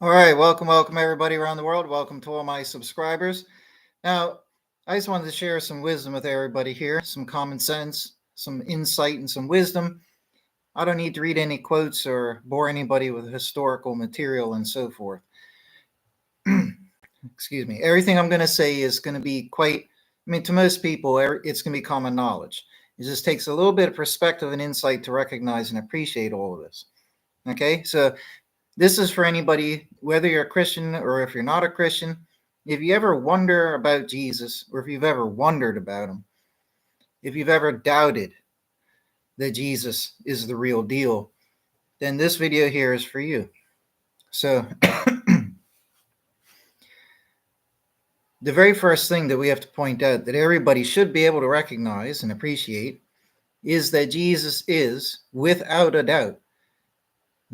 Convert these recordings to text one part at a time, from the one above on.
All right, welcome everybody around the world. Welcome to all my subscribers. Now, I just wanted to share some wisdom with everybody here, some common sense, some insight, and some wisdom. I don't need to read any quotes or bore anybody with historical material and so forth. Excuse me. Everything I'm going to say is going to be to most people, it's going to be common knowledge. It just takes a little bit of perspective and insight to recognize and appreciate all of this. Okay, so this is for anybody, whether you're a Christian or if you're not a Christian. If you ever wonder about Jesus, or if you've ever wondered about him, if you've ever doubted that Jesus is the real deal, then this video here is for you. So the very first thing that we have to point out that everybody should be able to recognize and appreciate is that Jesus is, without a doubt,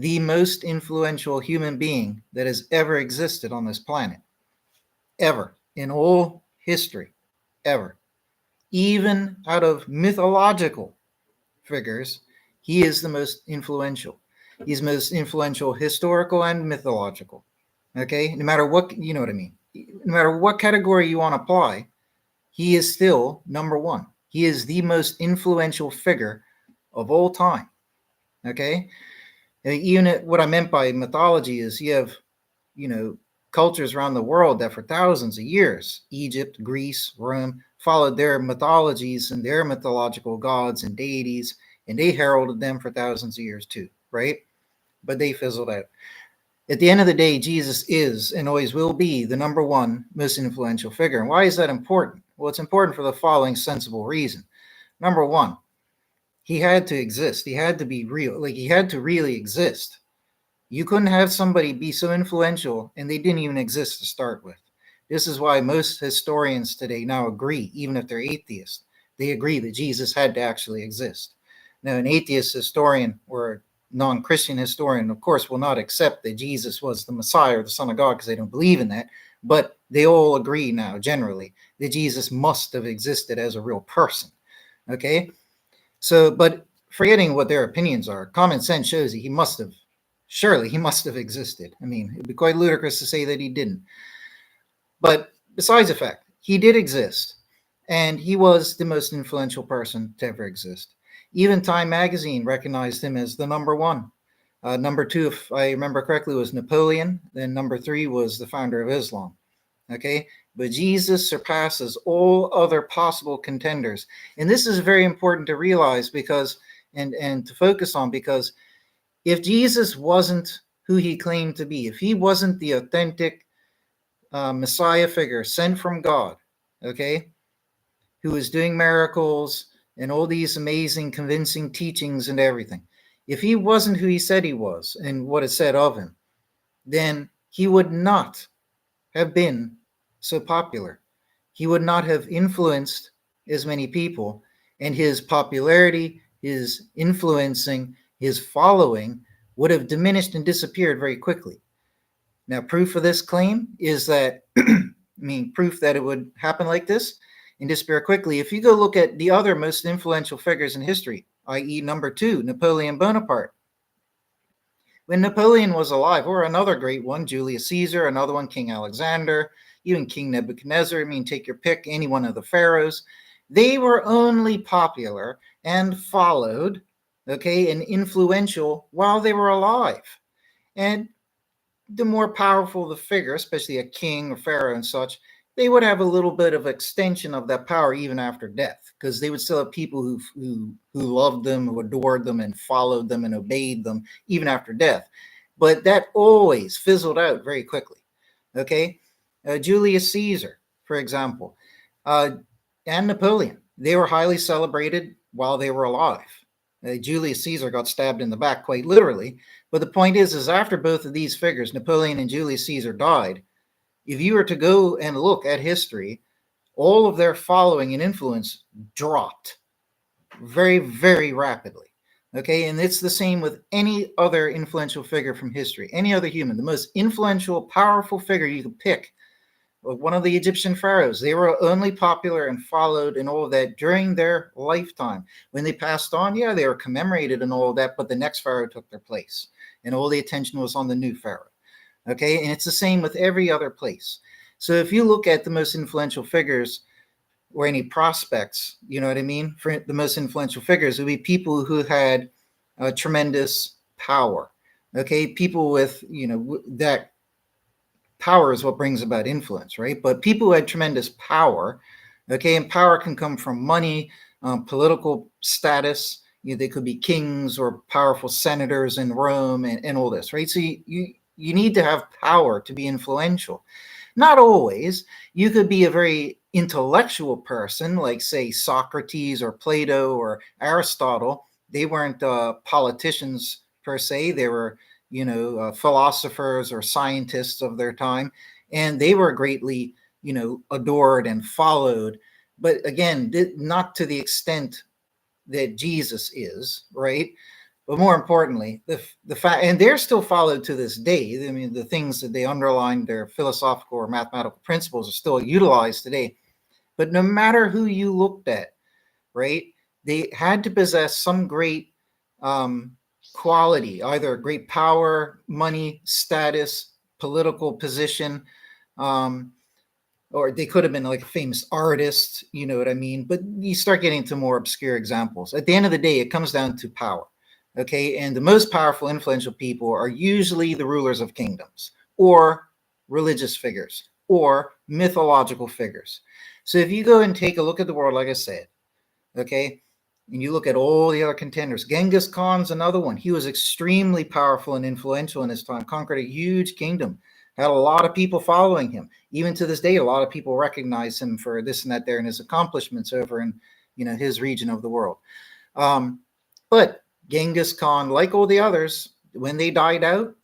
the most influential human being that has ever existed on this planet. Ever. In all history. Ever. Even out of mythological figures, he is the most influential. He's most influential historical and mythological. Okay? No matter what, you know what I mean. No matter what category you want to apply, he is still number one. He is the most influential figure of all time. Okay? Even what I meant by mythology is you have, cultures around the world that for thousands of years, Egypt, Greece, Rome, followed their mythologies and their mythological gods and deities, and they heralded them for thousands of years too, right? But they fizzled out. At the end of the day, Jesus is and always will be the number one most influential figure. And why is that important? Well, it's important for the following sensible reason. Number one, he had to exist. He had to be real. Like, he had to really exist. You couldn't have somebody be so influential and they didn't even exist to start with. This is why most historians today now agree, even if they're atheists, they agree that Jesus had to actually exist. Now, an atheist historian or non-Christian historian, of course, will not accept that Jesus was the Messiah or the Son of God because they don't believe in that. But they all agree now, generally, that Jesus must have existed as a real person. Okay? So, but forgetting what their opinions are, common sense shows that he must have existed. I mean, it'd be quite ludicrous to say that he didn't. But besides the fact, he did exist, and he was the most influential person to ever exist. Even Time magazine recognized him as the number one. Number two, if I remember correctly, was Napoleon. Then number three was the founder of Islam. Okay, but Jesus surpasses all other possible contenders. And this is very important to realize because, and to focus on, because if Jesus wasn't who he claimed to be, if he wasn't the authentic Messiah figure sent from God, okay, who was doing miracles and all these amazing, convincing teachings and everything, if he wasn't who he said he was and what is said of him, then he would not have been so popular. He would not have influenced as many people, and his popularity, his influencing, his following would have diminished and disappeared very quickly. Now, proof of this claim is that, proof that it would happen like this and disappear quickly. If you go look at the other most influential figures in history, i.e., number two, Napoleon Bonaparte. When Napoleon was alive, or another great one, Julius Caesar, another one, King Alexander, even King Nebuchadnezzar, take your pick, any one of the pharaohs, they were only popular and followed, okay, and influential while they were alive. And the more powerful the figure, especially a king or pharaoh and such, they would have a little bit of extension of that power even after death, because they would still have people who loved them, who adored them, and followed them and obeyed them even after death. But that always fizzled out very quickly. Okay, Julius Caesar, for example, and Napoleon, they were highly celebrated while they were alive. Julius Caesar got stabbed in the back, quite literally. But the point is after both of these figures, Napoleon and Julius Caesar, died, if you were to go and look at history, all of their following and influence dropped very, very rapidly. Okay, and it's the same with any other influential figure from history, any other human, the most influential, powerful figure you could pick. One of the Egyptian pharaohs, they were only popular and followed and all of that during their lifetime. When they passed on, yeah, they were commemorated and all of that, but the next pharaoh took their place, and all the attention was on the new pharaoh. Okay, and it's the same with every other place. So if you look at the most influential figures or any prospects, you know what I mean? For the most influential figures, it would be people who had tremendous power. Okay, people with, that power is what brings about influence, right? But people who had tremendous power, okay, and power can come from money, political status. They could be kings or powerful senators in Rome and all this, right? So you need to have power to be influential. Not always. You could be a very intellectual person, like, say, Socrates or Plato or Aristotle. They weren't politicians per se. They were, philosophers or scientists of their time. And they were greatly, adored and followed. But again, not to the extent that Jesus is, right? But more importantly, the fact, and they're still followed to this day. I mean, the things that they underlined, their philosophical or mathematical principles, are still utilized today. But no matter who you looked at, right, they had to possess some great um, quality, either great power, money, status, political position, um, or they could have been like a famous artist, you know what I mean? But you start getting to more obscure examples. At the end of the day, it comes down to power. Okay. And the most powerful, influential people are usually the rulers of kingdoms or religious figures or mythological figures. So if you go and take a look at the world, like I said, okay, and you look at all the other contenders, Genghis Khan's another one. He was extremely powerful and influential in his time, conquered a huge kingdom, had a lot of people following him. Even to this day, a lot of people recognize him for this and that there and his accomplishments over in, his region of the world. But Genghis Khan, like all the others, when they died out,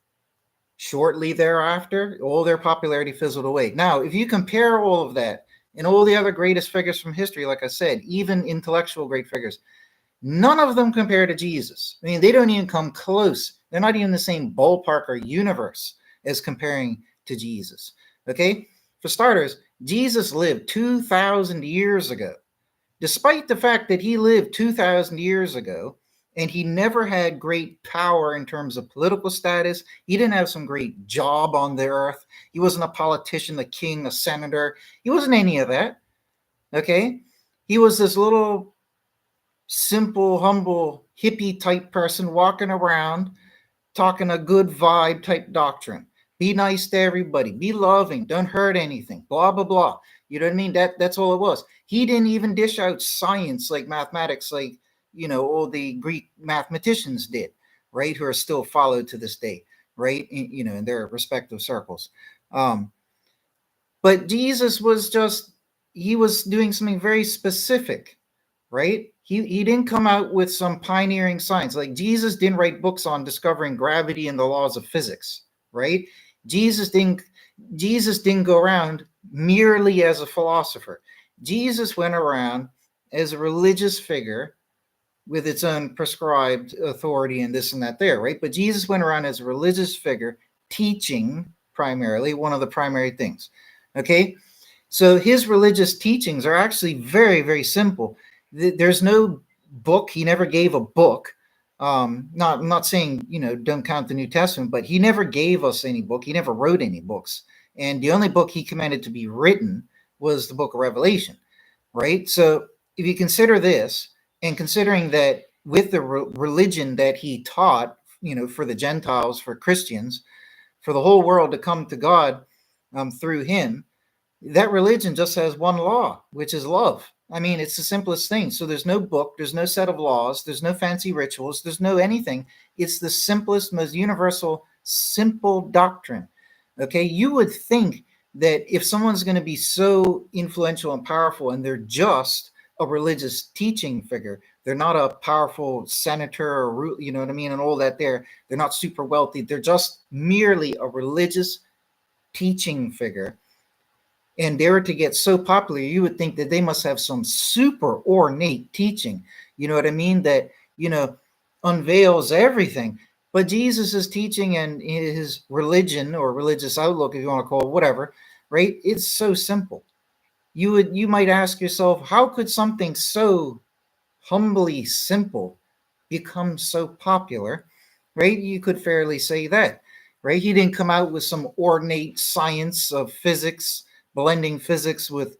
shortly thereafter, all their popularity fizzled away. Now, if you compare all of that and all the other greatest figures from history, like I said, even intellectual great figures, none of them compare to Jesus. I mean, they don't even come close. They're not even the same ballpark or universe as comparing to Jesus. Okay? For starters, Jesus lived 2,000 years ago. Despite the fact that he lived 2,000 years ago and he never had great power in terms of political status, he didn't have some great job on the earth. He wasn't a politician, a king, a senator. He wasn't any of that. Okay? He was this little simple, humble, hippie type person walking around talking a good vibe type doctrine. Be nice to everybody. Be loving. Don't hurt anything. Blah blah blah. You know what I mean? That's all it was. He didn't even dish out science like mathematics, like all the Greek mathematicians did, right? Who are still followed to this day, right? In their respective circles. But Jesus was he was doing something very specific, right? He didn't come out with some pioneering science. Like Jesus didn't write books on discovering gravity and the laws of physics, right? Jesus didn't Jesus didn't go around merely as a philosopher. Jesus went around as a religious figure with its own prescribed authority and this and that there, right? But Jesus went around as a religious figure teaching primarily one of the primary things. Okay? So his religious teachings are actually very, very simple. There's no book. He never gave a book. I'm not saying, don't count the New Testament, but he never gave us any book. He never wrote any books. And the only book he commanded to be written was the book of Revelation, right? So if you consider this, and considering that with the religion that he taught, for the Gentiles, for Christians, for the whole world to come to God through him, that religion just has one law, which is love. I mean, it's the simplest thing. So there's no book, there's no set of laws, there's no fancy rituals, there's no anything. It's the simplest, most universal, simple doctrine. Okay, you would think that if someone's going to be so influential and powerful and they're just a religious teaching figure, they're not a powerful senator or, you know what I mean, and all that they're not super wealthy, they're just merely a religious teaching figure, and they were to get so popular, you would think that they must have some super ornate teaching, you know what I mean, that, unveils everything. But Jesus's teaching and his religion or religious outlook, if you want to call it whatever, right? It's so simple. You might ask yourself, how could something so humbly simple become so popular, right? You could fairly say that. right? He didn't come out with some ornate science of physics, blending physics with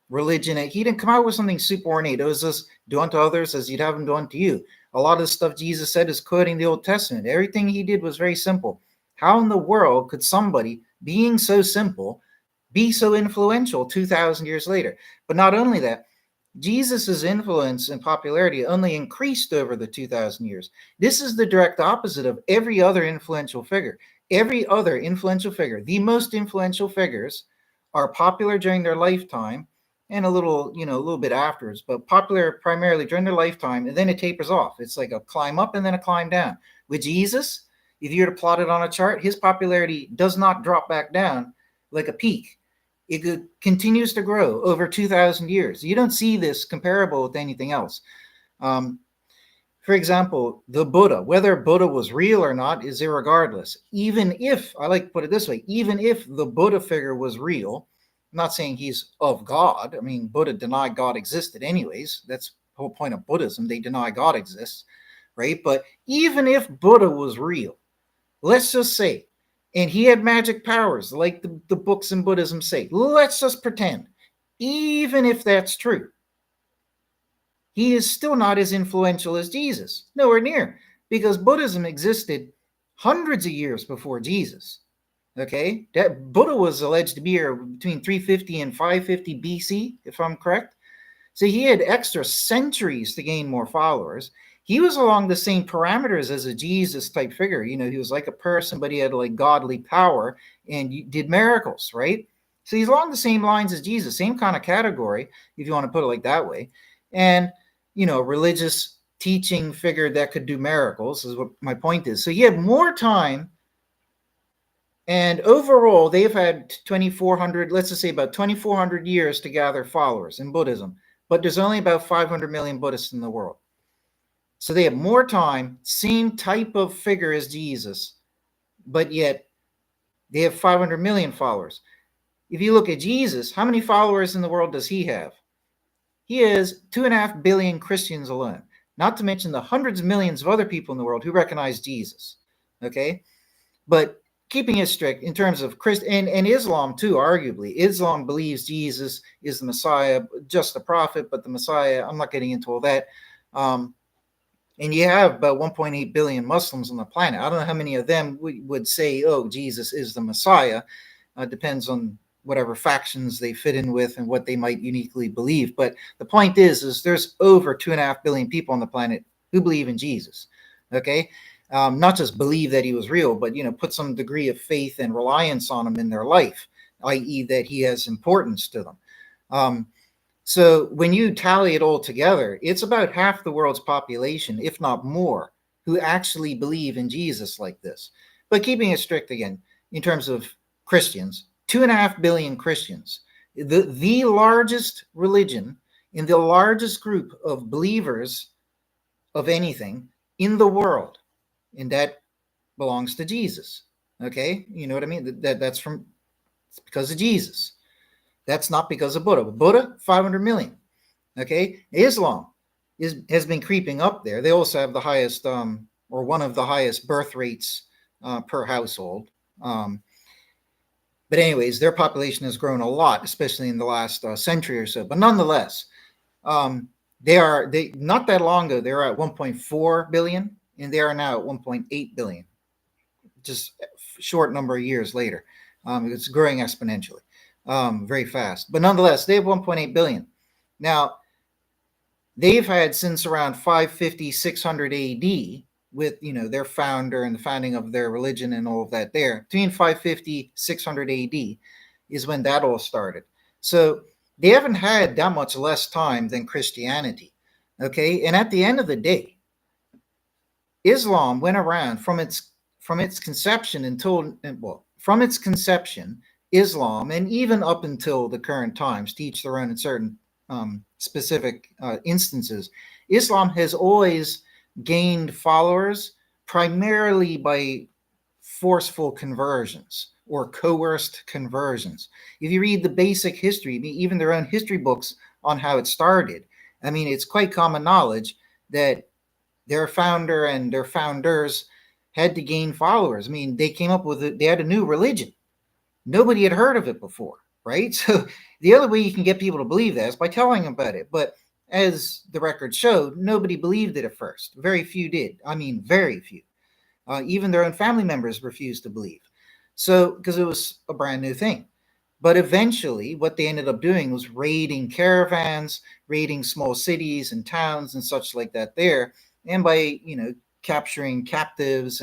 religion. He didn't come out with something super ornate. It was just do unto others as you'd have them do unto you. A lot of the stuff Jesus said is quoting the Old Testament. Everything he did was very simple. How in the world could somebody being so simple be so influential 2,000 years later? But not only that, Jesus' influence and popularity only increased over the 2,000 years. This is the direct opposite of every other influential figure. Every other influential figure, the most influential figures, are popular during their lifetime and a little bit afterwards, but popular primarily during their lifetime, and then it tapers off. It's like a climb up and then a climb down. With Jesus, if you were to plot it on a chart, his popularity does not drop back down like a peak. It continues to grow over 2,000 years. You don't see this comparable with anything else. Um, for example, the Buddha, whether Buddha was real or not is irregardless. Even if, I like to put it this way, even if the Buddha figure was real, I'm not saying he's of God. I mean, Buddha denied God existed anyways. That's the whole point of Buddhism. They deny God exists, right? But even if Buddha was real, let's just say, and he had magic powers like the books in Buddhism say, let's just pretend, even if that's true, he is still not as influential as Jesus. Nowhere near, because Buddhism existed hundreds of years before Jesus. Okay, that Buddha was alleged to be here between 350 and 550 BC, if I'm correct. So he had extra centuries to gain more followers. He was along the same parameters as a Jesus type figure. You know, he was like a person, but he had like godly power and did miracles, right? So he's along the same lines as Jesus, same kind of category, if you want to put it like that way. And, religious teaching figure that could do miracles is what my point is. So he had more time. And overall, they've had 2,400, let's just say about 2,400 years to gather followers in Buddhism. But there's only about 500 million Buddhists in the world. So they have more time, same type of figure as Jesus, but yet they have 500 million followers. If you look at Jesus, how many followers in the world does he have? He has 2.5 billion Christians alone, not to mention the hundreds of millions of other people in the world who recognize Jesus. Okay? But keeping it strict in terms of and Islam too, arguably. Islam believes Jesus is the Messiah, just a prophet, but the Messiah. I'm not getting into all that. And you have about 1.8 billion Muslims on the planet. I don't know how many of them would say, oh, Jesus is the Messiah. Depends on whatever factions they fit in with and what they might uniquely believe. But the point is there's over 2.5 billion people on the planet who believe in Jesus. Okay? Not just believe that he was real, but, put some degree of faith and reliance on him in their life, i.e. that he has importance to them. So when you tally it all together, it's about half the world's population, if not more, who actually believe in Jesus like this. But keeping it strict again, in terms of Christians, 2.5 billion Christians, the largest religion in the largest group of believers of anything in the world, and that belongs to Jesus. Okay, you know what I mean? That's because of Jesus. That's not because of Buddha. Buddha, 500 million. Okay, Islam has been creeping up there. They also have the highest, or one of the highest birth rates per household. But anyways, their population has grown a lot, especially in the last century or so. But nonetheless, they not that long ago they were at 1.4 billion, and they are now at 1.8 billion. Just a short number of years later, it's growing exponentially. Very fast. But nonetheless, they have 1.8 billion. Now, they've had since around 550, 600 AD with, their founder and the founding of their religion and all of that there. Between 550, 600 AD is when that all started. So they haven't had that much less time than Christianity. Okay? And at the end of the day, Islam went around from its conception from its conception, Islam, and even up until the current times, to each their own in certain specific instances, Islam has always gained followers primarily by forceful conversions or coerced conversions. If you read the basic history, even their own history books on how it started, I mean, it's quite common knowledge that their founder and their founders had to gain followers. I mean, they came up with it, they had a new religion. Nobody had heard of it before, right? So the other way you can get people to believe that is by telling them about it. But as the record showed, nobody believed it at first. Very few did. I mean, very few. Even their own family members refused to believe. So, because it was a brand new thing. But eventually, what they ended up doing was raiding caravans, raiding small cities and towns and such like that there. And by, capturing captives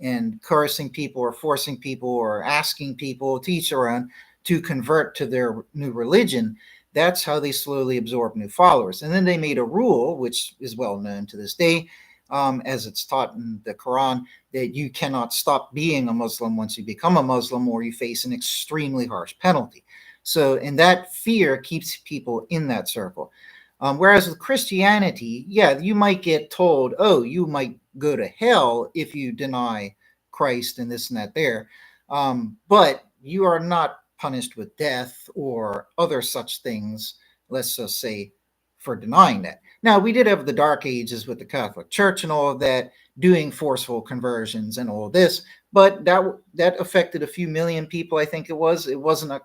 and coercing people or forcing people or asking people to each their own to convert to their new religion, that's how they slowly absorb new followers. And then they made a rule, which is well known to this day, as it's taught in the Quran, that you cannot stop being a Muslim once you become a Muslim, or you face an extremely harsh penalty. So, and that fear keeps people in that circle. Whereas with Christianity, yeah, you might get told, oh, you might go to hell if you deny Christ and this and that there. But you are not punished with death or other such things, let's just say, for denying that. Now, we did have the Dark Ages with the Catholic Church and all of that, doing forceful conversions and all of this, but that affected a few million people, I think it was. It wasn't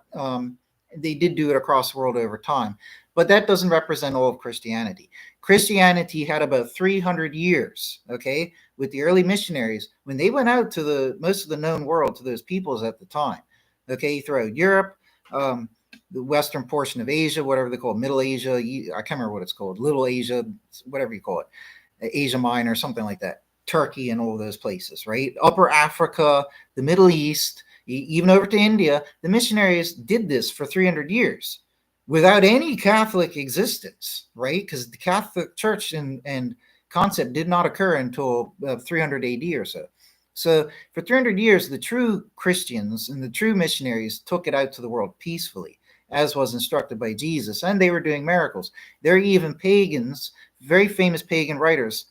they did do it across the world over time, but that doesn't represent all of Christianity. Christianity had about 300 years, okay, with the early missionaries when they went out to the most of the known world, to those peoples at the time, okay, throughout Europe, the western portion of Asia, whatever they call it, Middle Asia, I can't remember what it's called, Little Asia, whatever you call it, Asia Minor, something like that, Turkey and all those places, right? Upper Africa, the Middle East, even over to India. The missionaries did this for 300 years without any Catholic existence, right? Because the Catholic Church and concept did not occur until 300 AD or so. So for 300 years, the true Christians and the true missionaries took it out to the world peacefully, as was instructed by Jesus, and they were doing miracles. There are even pagans, very famous pagan writers.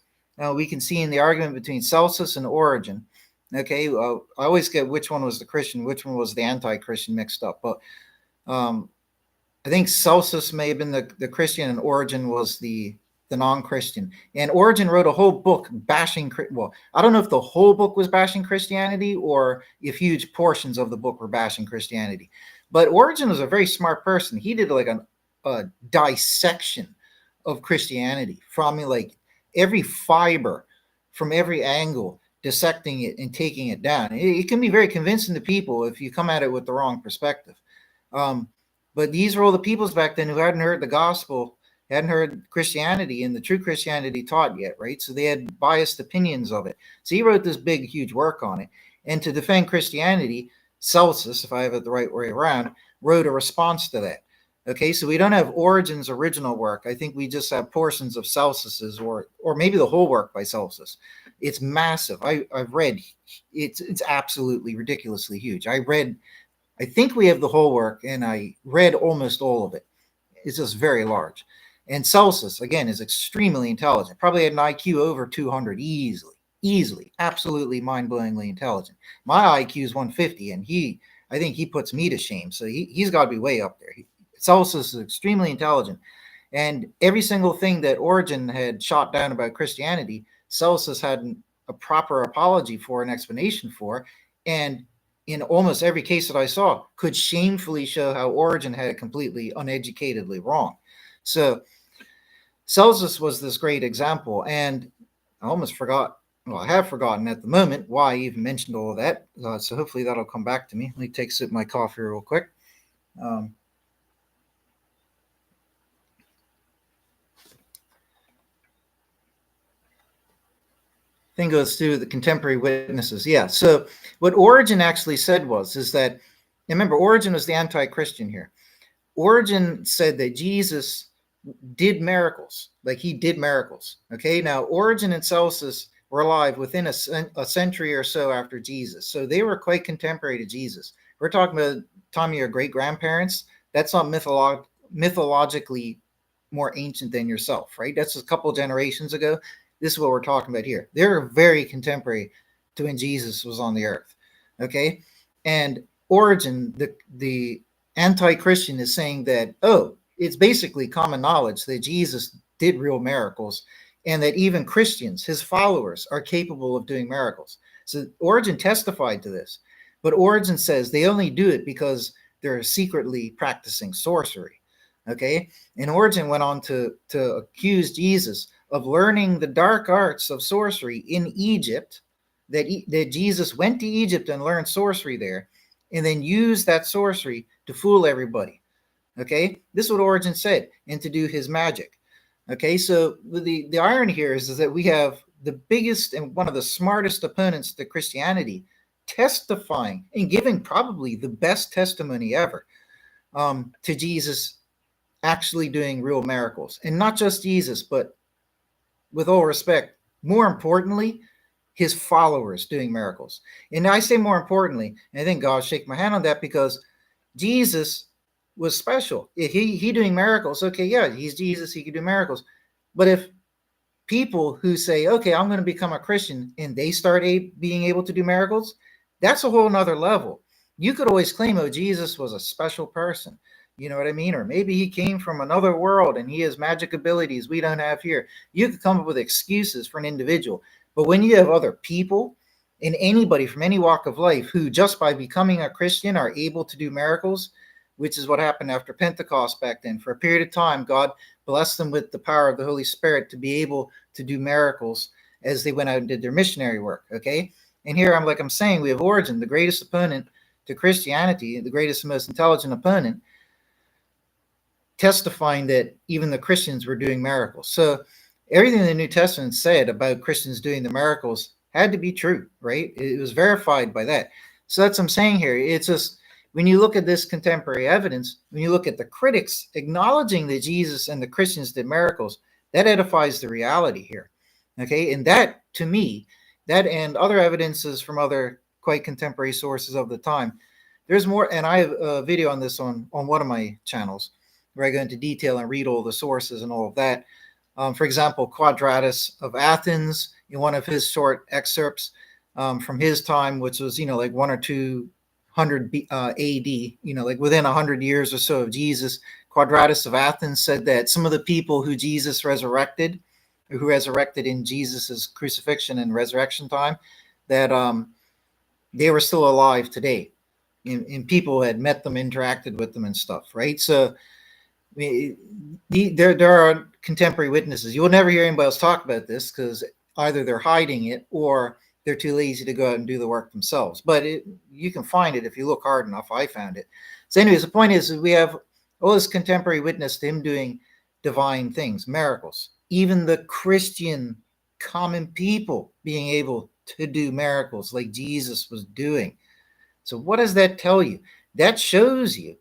We can see in the argument between Celsus and Origen. Okay, I always get which one was the Christian, which one was the anti-Christian mixed up, but I think Celsus may have been the Christian and Origen was the non-Christian. And Origen wrote a whole book bashing, well, I don't know if the whole book was bashing Christianity or if huge portions of the book were bashing Christianity. But Origen was a very smart person. He did like a dissection of Christianity from like every fiber, from every angle, dissecting it and taking it down. It can be very convincing to people if you come at it with the wrong perspective. But these were all the peoples back then who hadn't heard the gospel, hadn't heard Christianity and the true Christianity taught yet, right? So they had biased opinions of it. So he wrote this big, huge work on it. And to defend Christianity, Celsus, if I have it the right way around, wrote a response to that. Okay, so we don't have Origen's original work. I think we just have portions of Celsus's, or maybe the whole work by Celsus. It's massive. I've read. It's absolutely ridiculously huge. I think we have the whole work, and I read almost all of it. It's just very large. And Celsus, again, is extremely intelligent. Probably had an IQ over 200 easily, absolutely mind-blowingly intelligent. My IQ is 150, and I think he puts me to shame. So he's got to be way up there. Celsus is extremely intelligent. And every single thing that Origen had shot down about Christianity, Celsus had a proper apology for, an explanation for, and in almost every case that I saw, could shamefully show how Origen had it completely uneducatedly wrong. So Celsus was this great example, and I almost forgot, well, I have forgotten at the moment why I even mentioned all of that, so hopefully that'll come back to me. Let me take a sip of my coffee real quick. Thing goes through the contemporary witnesses. Yeah. So what Origen actually said is that, remember, Origen was the anti-Christian here. Origen said that Jesus did miracles, like he did miracles. Okay. Now, Origen and Celsus were alive within a century or so after Jesus. So they were quite contemporary to Jesus. We're talking about time of your great grandparents. That's not mythologically more ancient than yourself, right? That's a couple generations ago. This is what we're talking about here. They're very contemporary to when Jesus was on the earth. Okay. And Origen, the anti-Christian, is saying that, oh, it's basically common knowledge that Jesus did real miracles and that even Christians, his followers, are capable of doing miracles. So Origen testified to this. But Origen says they only do it because they're secretly practicing sorcery. Okay? And Origen went on to accuse Jesus of learning the dark arts of sorcery in Egypt, that Jesus went to Egypt and learned sorcery there, and then used that sorcery to fool everybody. Okay? This is what Origen said, and to do his magic. Okay, so the irony here is that we have the biggest and one of the smartest opponents to Christianity testifying and giving probably the best testimony ever to Jesus actually doing real miracles. And not just Jesus, but with all respect, more importantly, his followers doing miracles. And I say more importantly, and I think God shake my hand on that, because Jesus was special. If he doing miracles, okay, yeah, he's Jesus, he can do miracles. But if people who say, okay, I'm going to become a Christian, and they start being able to do miracles, that's a whole nother level. You could always claim, oh, Jesus was a special person. You know what I mean? Or maybe he came from another world and he has magic abilities we don't have here. You could come up with excuses for an individual. But when you have other people and anybody from any walk of life who just by becoming a Christian are able to do miracles, which is what happened after Pentecost back then. For a period of time, God blessed them with the power of the Holy Spirit to be able to do miracles as they went out and did their missionary work. Okay. And here I'm saying, we have Origen, the greatest opponent to Christianity, the greatest and most intelligent opponent, testifying that even the Christians were doing miracles. So everything the New Testament said about Christians doing the miracles had to be true, right? It was verified by that. So that's what I'm saying here. It's just, when you look at this contemporary evidence, when you look at the critics acknowledging that Jesus and the Christians did miracles, that edifies the reality here. Okay, and that, to me, that and other evidences from other quite contemporary sources of the time, there's more, and I have a video on this on one of my channels where I go into detail and read all the sources and all of that. For example, Quadratus of Athens, in one of his short excerpts from his time, which was, like 1 or 200 AD, like within 100 years or so of Jesus, Quadratus of Athens said that some of the people who Jesus resurrected, who resurrected in Jesus's crucifixion and resurrection time, that they were still alive today. And people had met them, interacted with them and stuff, right? So there are contemporary witnesses. You will never hear anybody else talk about this because either they're hiding it or they're too lazy to go out and do the work themselves. But you can find it if you look hard enough. I found it. So anyways, the point is we have all this contemporary witness to him doing divine things, miracles. Even the Christian common people being able to do miracles like Jesus was doing. So what does that tell you? That shows you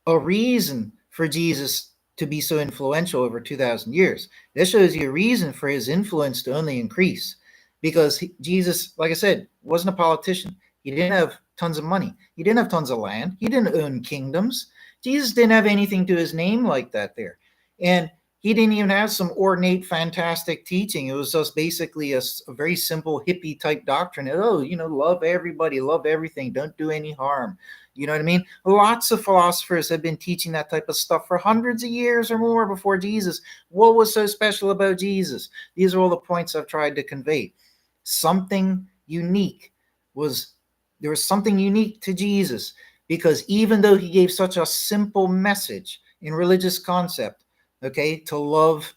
a reason for Jesus to be so influential over 2,000 years. That shows you a reason for his influence to only increase, because Jesus, like I said, wasn't a politician. He didn't have tons of money. He didn't have tons of land. He didn't own kingdoms. Jesus didn't have anything to his name like that there. And he didn't even have some ornate, fantastic teaching. It was just basically a very simple hippie type doctrine. Oh, love everybody, love everything, don't do any harm. You know what I mean? Lots of philosophers have been teaching that type of stuff for hundreds of years or more before Jesus. What was so special about Jesus? These are all the points I've tried to convey. Something unique there was something unique to Jesus, because even though he gave such a simple message in religious concept, okay, to love,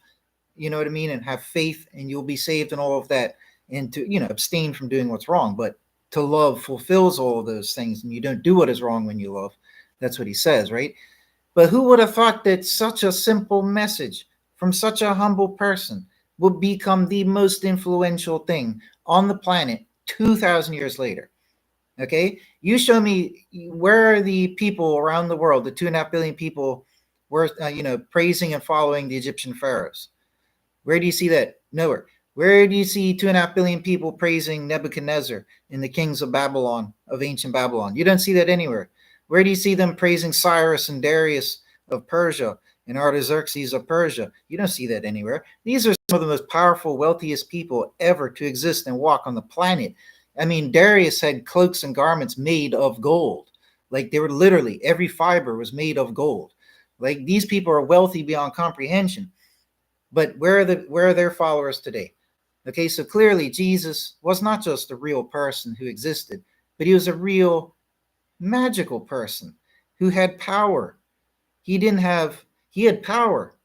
you know what I mean, and have faith and you'll be saved and all of that, and to, abstain from doing what's wrong, but to love fulfills all of those things, and you don't do what is wrong when you love. That's what he says, right? But who would have thought that such a simple message from such a humble person would become the most influential thing on the planet 2,000 years later? Okay, you show me where are the people around the world, the 2.5 billion people, were praising and following the Egyptian pharaohs. Where do you see that? Nowhere. Where do you see 2.5 billion people praising Nebuchadnezzar and the kings of Babylon, of ancient Babylon? You don't see that anywhere. Where do you see them praising Cyrus and Darius of Persia and Artaxerxes of Persia? You don't see that anywhere. These are some of the most powerful, wealthiest people ever to exist and walk on the planet. I mean, Darius had cloaks and garments made of gold. Like, they were literally, every fiber was made of gold. Like, these people are wealthy beyond comprehension. But where are their followers today? Okay, so clearly Jesus was not just a real person who existed, but he was a real magical person who had power. He had power,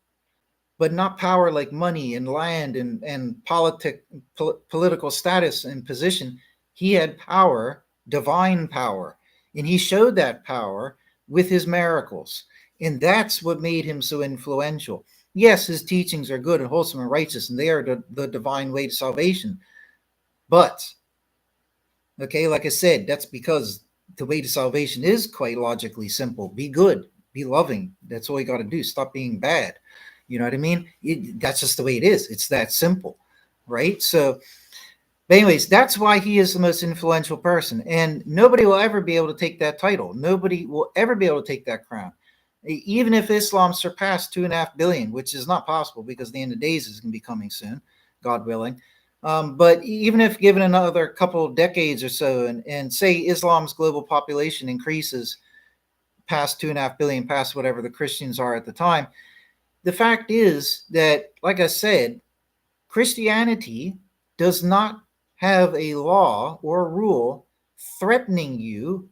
but not power like money and land and political status and position. He had power, divine power, and he showed that power with his miracles. And that's what made him so influential. Yes, his teachings are good and wholesome and righteous, and they are the divine way to salvation. But, okay, like I said, that's because the way to salvation is quite logically simple. Be good, be loving. That's all you got to do. Stop being bad. You know what I mean? That's just the way it is. It's that simple, right? So, but anyways, that's why he is the most influential person. And nobody will ever be able to take that title. Nobody will ever be able to take that crown. Even if Islam surpassed 2.5 billion, which is not possible because the end of days is going to be coming soon, God willing. But even if given another couple of decades or so, and say Islam's global population increases past 2.5 billion, past whatever the Christians are at the time, the fact is that, like I said, Christianity does not have a law or rule threatening you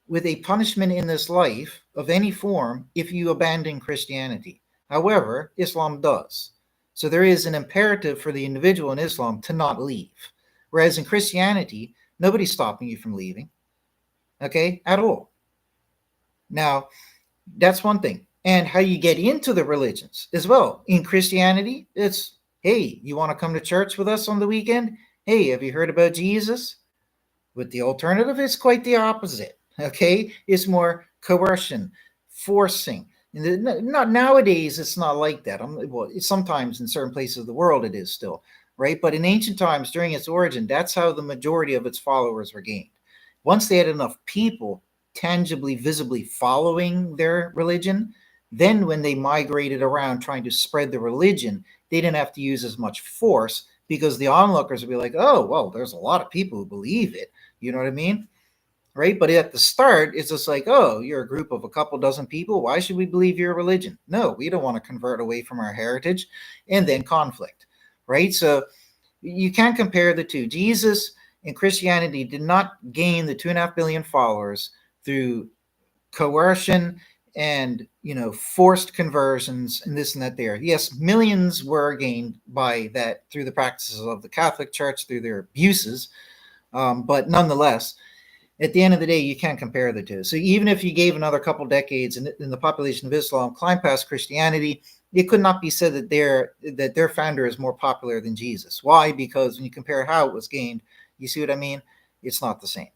with a punishment in this life of any form if you abandon Christianity. However, Islam does. So there is an imperative for the individual in Islam to not leave. Whereas in Christianity, nobody's stopping you from leaving, okay, at all. Now, that's one thing. And how you get into the religions as well. In Christianity, it's, hey, you want to come to church with us on the weekend? Hey, have you heard about Jesus? With the alternative, it's quite the opposite. Okay, it's more coercion, forcing. Not nowadays, it's not like that. Well, sometimes in certain places of the world it is still, right? But in ancient times, during its origin, that's how the majority of its followers were gained. Once they had enough people tangibly, visibly following their religion, then when they migrated around trying to spread the religion, they didn't have to use as much force because the onlookers would be like, oh, well, there's a lot of people who believe it. You know what I mean? Right? But at the start, it's just like, oh, you're a group of a couple dozen people. Why should we believe your religion? No, we don't want to convert away from our heritage, and then conflict, right? So you can't compare the two. Jesus and Christianity did not gain the 2.5 billion followers through coercion and forced conversions and this and that there. Yes, millions were gained by that through the practices of the Catholic Church, through their abuses, but nonetheless, at the end of the day, you can't compare the two. So even if you gave another couple decades and the population of Islam climbed past Christianity, it could not be said that their founder is more popular than Jesus. Why? Because when you compare how it was gained, you see what I mean? It's not the same.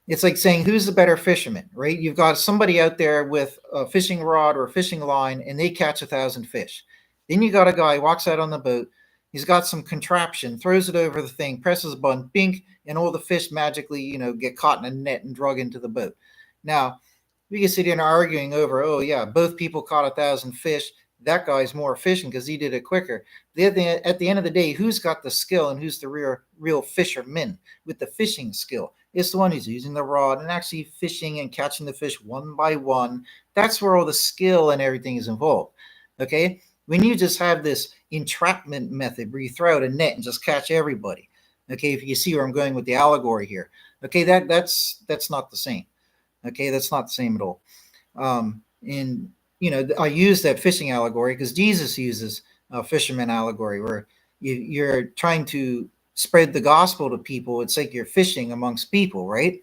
It's like saying, who's the better fisherman, right? You've got somebody out there with a fishing rod or a fishing line, and they catch 1,000 fish. Then you got a guy walks out on the boat. He's got some contraption, throws it over the thing, presses a button, bink, and all the fish magically, get caught in a net and drug into the boat. Now, we can sit here and arguing over, oh yeah, both people caught 1,000 fish. That guy's more efficient because he did it quicker. At the end of the day, who's got the skill and who's the real fisherman with the fishing skill? It's the one who's using the rod and actually fishing and catching the fish one by one. That's where all the skill and everything is involved. Okay? When you just have this entrapment method where you throw out a net and just catch everybody. Okay, if you see where I'm going with the allegory here. Okay, that's not the same. Okay, that's not the same at all. And I use that fishing allegory because Jesus uses a fisherman allegory where you're trying to spread the gospel to people. It's like you're fishing amongst people, right?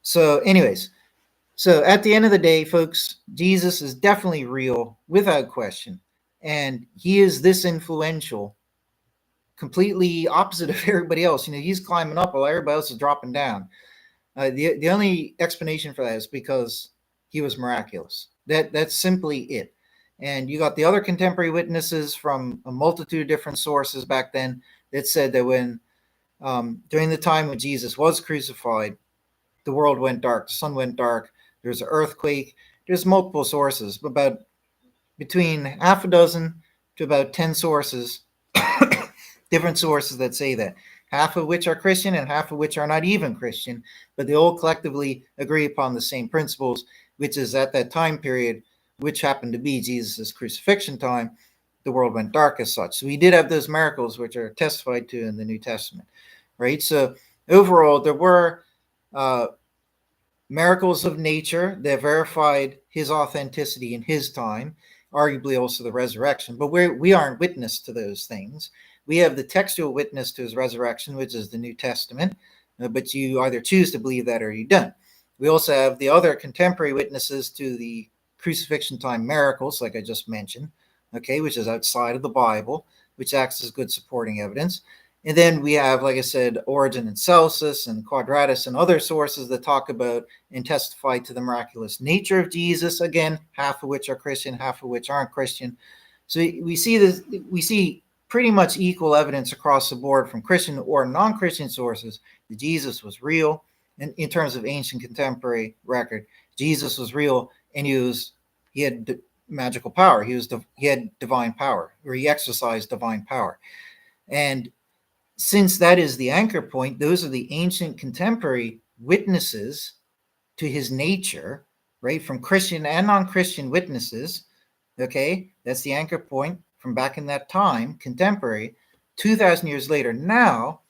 So, anyways, so at the end of the day, folks, Jesus is definitely real without question. And he is this influential, completely opposite of everybody else. He's climbing up while everybody else is dropping down. The only explanation for that is because he was miraculous. That's simply it. And you got the other contemporary witnesses from a multitude of different sources back then that said that when during the time when Jesus was crucified, the world went dark, the sun went dark, there's an earthquake. There's multiple sources, about between half a dozen to about 10 sources, different sources that say that, half of which are Christian and half of which are not even Christian, but they all collectively agree upon the same principles, which is at that time period, which happened to be Jesus' crucifixion time, the world went dark as such. So we did have those miracles which are testified to in the New Testament, right? So overall, there were uh, miracles of nature that verified his authenticity in his time, arguably also the resurrection. But we aren't witness to those things. We have the textual witness to his resurrection, which is the New Testament, but you either choose to believe that or you don't. We also have the other contemporary witnesses to the crucifixion time miracles, like I just mentioned, okay, which is outside of the Bible, which acts as good supporting evidence. And then we have, like I said, Origen and Celsus and Quadratus and other sources that talk about and testify to the miraculous nature of Jesus. Again, half of which are Christian, half of which aren't Christian. So we see this. We see pretty much equal evidence across the board from Christian or non-Christian sources that Jesus was real. And in terms of ancient contemporary record, Jesus was real, and he had magical power. He had divine power, or he exercised divine power. And since that is the anchor point, those are the ancient contemporary witnesses to his nature, right? From Christian and non Christian witnesses. Okay. That's the anchor point from back in that time, contemporary. 2,000 years later, now,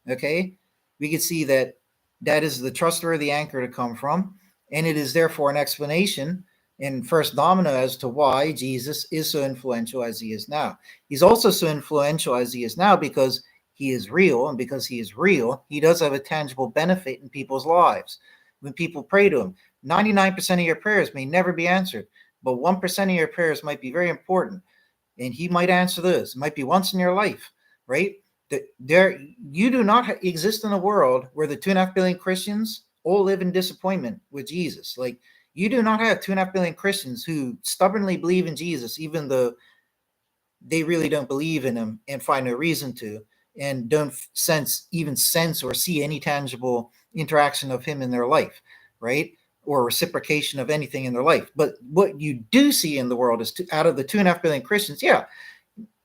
okay, we can see that that is the trustworthy anchor to come from. And it is therefore an explanation in first domino as to why Jesus is so influential as he is now. He's also so influential as he is now because he is real. And because he is real, he does have a tangible benefit in people's lives. When people pray to him, 99% of your prayers may never be answered, but 1% of your prayers might be very important. And he might answer those. It might be once in your life, right? There, you do not exist in a world where the 2.5 billion Christians all live in disappointment with Jesus. Like, you do not have 2.5 billion Christians who stubbornly believe in Jesus, even though they really don't believe in him and find no reason to, and don't sense or see any tangible interaction of him in their life, right? Or reciprocation of anything in their life. But what you do see in the world is out of the 2.5 billion Christians, yeah,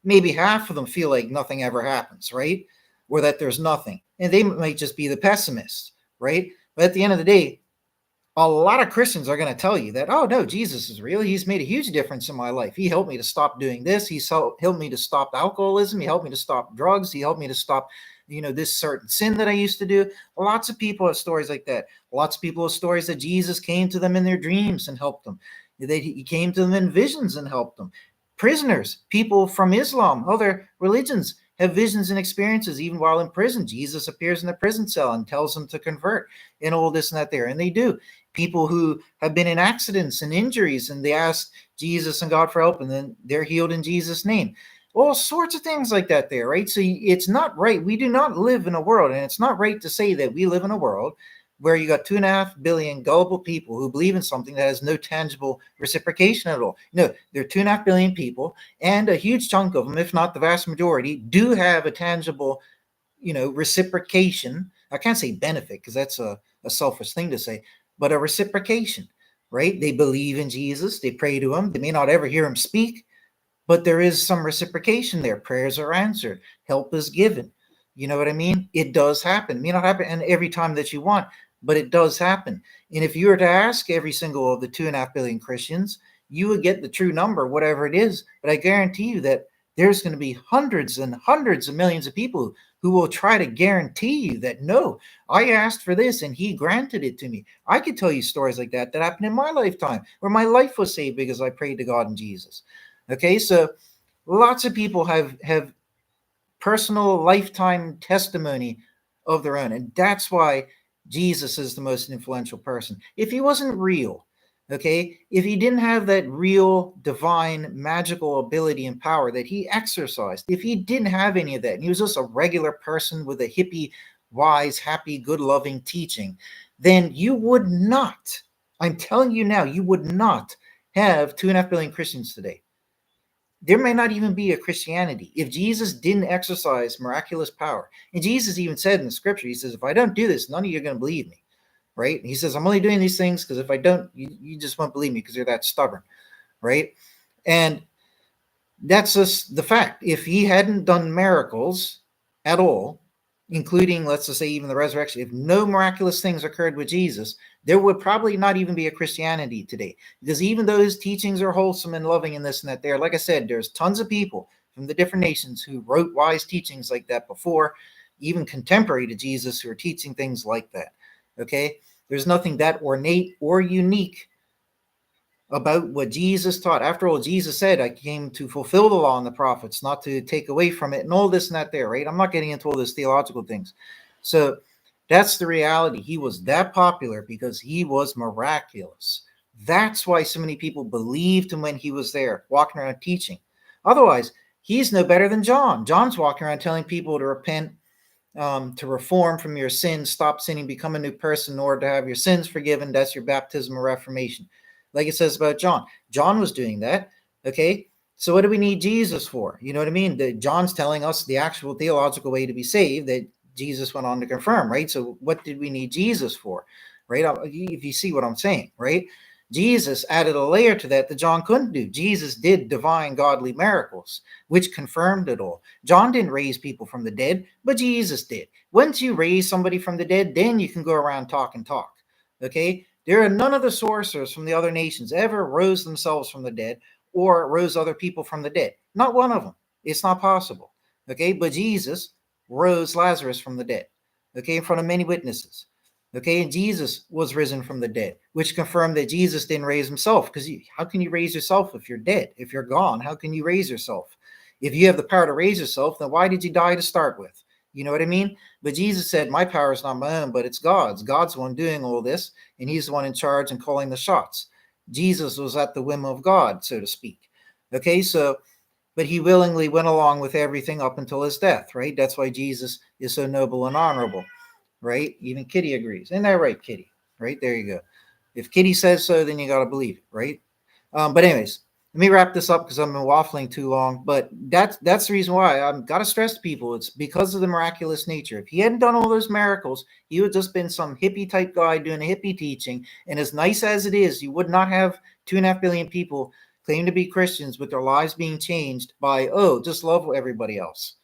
maybe half of them feel like nothing ever happens, right? Or that there's nothing. And they might just be the pessimists, right? But at the end of the day, a lot of Christians are going to tell you that, oh, no, Jesus is real. He's made a huge difference in my life. He helped me to stop doing this. He helped me to stop alcoholism. He helped me to stop drugs. He helped me to stop, this certain sin that I used to do. Lots of people have stories like that. Lots of people have stories that Jesus came to them in their dreams and helped them. That he came to them in visions and helped them. Prisoners, people from Islam, other religions, have visions and experiences even while in prison. Jesus appears in the prison cell and tells them to convert and all this and that there. And they do. People who have been in accidents and injuries, and they ask Jesus and God for help, and then they're healed in Jesus' name. All sorts of things like that there, right? So it's not right. We do not live in a world, and it's not right to say that we live in a world where you got 2.5 billion gullible people who believe in something that has no tangible reciprocation at all. No, there are 2.5 billion people, and a huge chunk of them, if not the vast majority, do have a tangible, reciprocation. I can't say benefit because that's a selfish thing to say, but a reciprocation, right? They believe in Jesus, they pray to him, they may not ever hear him speak, but there is some reciprocation there. Prayers are answered, help is given. You know what I mean? It does happen. It may not happen every time that you want, but it does happen. And if you were to ask every single of the 2.5 billion Christians, you would get the true number, whatever it is. But I guarantee you that there's going to be hundreds and hundreds of millions of people who will try to guarantee you that, no, I asked for this and he granted it to me. I could tell you stories like that happened in my lifetime where my life was saved because I prayed to God and Jesus. Okay, so lots of people have personal lifetime testimony of their own, and that's why Jesus is the most influential person. If he wasn't real, okay, if he didn't have that real divine magical ability and power that he exercised, if he didn't have any of that, and he was just a regular person with a hippie, wise, happy, good, loving teaching, then you would not, I'm telling you now, you would not have 2.5 billion Christians today. There may not even be a Christianity if Jesus didn't exercise miraculous power. And Jesus even said in the scripture, he says, if I don't do this, none of you are going to believe me, right? He says, I'm only doing these things because if I don't, you just won't believe me because you're that stubborn, right? And that's just the fact. If he hadn't done miracles at all, including, let's just say, even the resurrection, if no miraculous things occurred with Jesus, there would probably not even be a Christianity today. Because even though his teachings are wholesome and loving and this and that there, like I said, there's tons of people from the different nations who wrote wise teachings like that before, even contemporary to Jesus, who are teaching things like that. Okay? There's nothing that ornate or unique about what Jesus taught. After all, Jesus said, I came to fulfill the law and the prophets, not to take away from it, and all this and that there, right? I'm not getting into all those theological things. So that's the reality. He was that popular because he was miraculous. That's why so many people believed him when he was there, walking around teaching. Otherwise, he's no better than John. John's walking around telling people to repent, to reform from your sins, stop sinning, become a new person in order to have your sins forgiven. That's your baptism or reformation. Like it says about John. John was doing that. Okay. So what do we need Jesus for? You know what I mean? John's telling us the actual theological way to be saved that Jesus went on to confirm, right? So what did we need Jesus for? Right? If you see what I'm saying, right? Jesus added a layer to that John couldn't do. Jesus did divine godly miracles, which confirmed it all. John didn't raise people from the dead, but Jesus did. Once you raise somebody from the dead, then you can go around talk and talk. Okay? There are none of the sorcerers from the other nations ever rose themselves from the dead or rose other people from the dead. Not one of them. It's not possible. Okay? But Jesus rose Lazarus from the dead. Okay? In front of many witnesses. Okay, and Jesus was risen from the dead, which confirmed that Jesus didn't raise himself. Because how can you raise yourself if you're dead? If you're gone, how can you raise yourself? If you have the power to raise yourself, then why did you die to start with? You know what I mean? But Jesus said, my power is not my own, but it's God's. God's the one doing all this, and he's the one in charge and calling the shots. Jesus was at the whim of God, so to speak. Okay, so, but he willingly went along with everything up until his death, right? That's why Jesus is so noble and honorable. Right? Even Kitty agrees. Isn't that right, Kitty? Right? There you go. If Kitty says so, then you got to believe it, right? But anyways, let me wrap this up because I've been waffling too long. But that's the reason why I've got to stress to people. It's because of the miraculous nature. If he hadn't done all those miracles, he would have just been some hippie type guy doing a hippie teaching. And as nice as it is, you would not have 2.5 billion people claim to be Christians with their lives being changed by, oh, just love everybody else.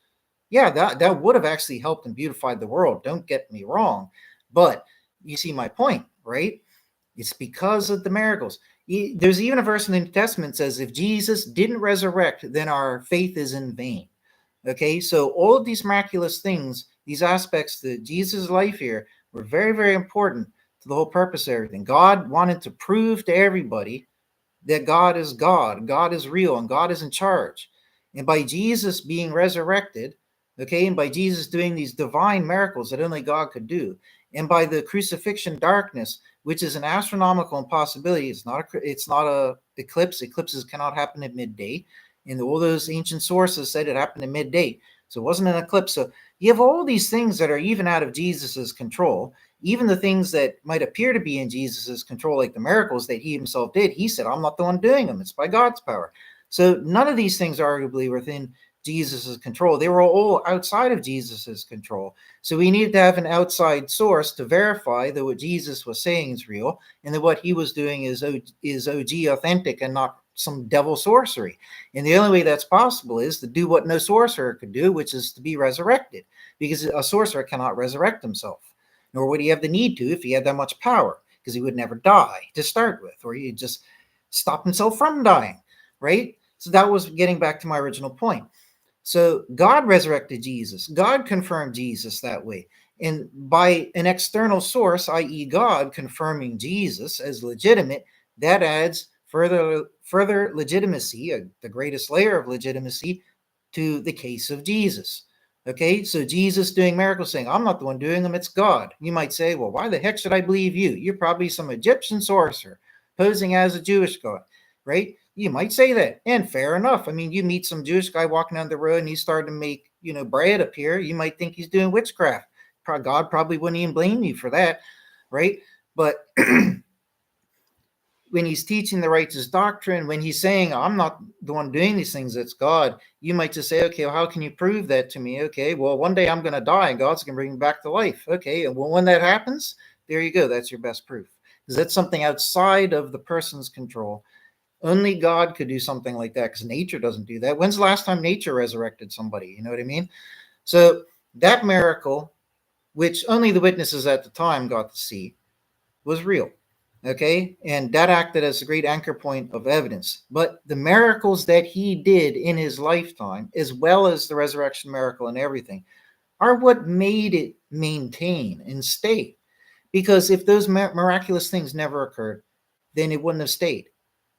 Yeah, that would have actually helped and beautified the world. Don't get me wrong. But you see my point, right? It's because of the miracles. There's even a verse in the New Testament that says, if Jesus didn't resurrect, then our faith is in vain. Okay, so all of these miraculous things, these aspects to Jesus' life here were very, very important to the whole purpose of everything. God wanted to prove to everybody that God is God, God is real, and God is in charge. And by Jesus being resurrected, okay, and by Jesus doing these divine miracles that only God could do, and by the crucifixion darkness, which is an astronomical impossibility, it's not a eclipse. Eclipses cannot happen at midday, and all those ancient sources said it happened at midday, so it wasn't an eclipse. So you have all these things that are even out of Jesus's control. Even the things that might appear to be in Jesus's control, like the miracles that he himself did, he said, I'm not the one doing them. It's by God's power. So none of these things are arguably within Jesus's control. They were all outside of Jesus's control. So we needed to have an outside source to verify that what Jesus was saying is real and that what he was doing is OG authentic and not some devil sorcery. And the only way that's possible is to do what no sorcerer could do, which is to be resurrected, because a sorcerer cannot resurrect himself. Nor would he have the need to if he had that much power, because he would never die to start with, or he'd just stop himself from dying, right? So that was getting back to my original point. So God resurrected Jesus. God confirmed Jesus that way. And by an external source, i.e. God confirming Jesus as legitimate, that adds further legitimacy, the greatest layer of legitimacy, to the case of Jesus. Okay, so Jesus doing miracles saying, I'm not the one doing them, it's God. You might say, well, why the heck should I believe you? You're probably some Egyptian sorcerer posing as a Jewish God, right? You might say that, and fair enough. I mean, you meet some Jewish guy walking down the road and he's starting to make, bread appear. You might think he's doing witchcraft. God probably wouldn't even blame you for that, right? But when he's teaching the righteous doctrine, when he's saying, I'm not the one doing these things, it's God, you might just say, okay, well, how can you prove that to me? Okay, well, one day I'm going to die and God's going to bring me back to life. Okay, and well, when that happens, there you go. That's your best proof. Because that's something outside of the person's control. Only God could do something like that because nature doesn't do that. When's the last time nature resurrected somebody? You know what I mean? So that miracle, which only the witnesses at the time got to see, was real. Okay, and that acted as a great anchor point of evidence. But the miracles that he did in his lifetime, as well as the resurrection miracle and everything, are what made it maintain and stay. Because if those miraculous things never occurred, then it wouldn't have stayed.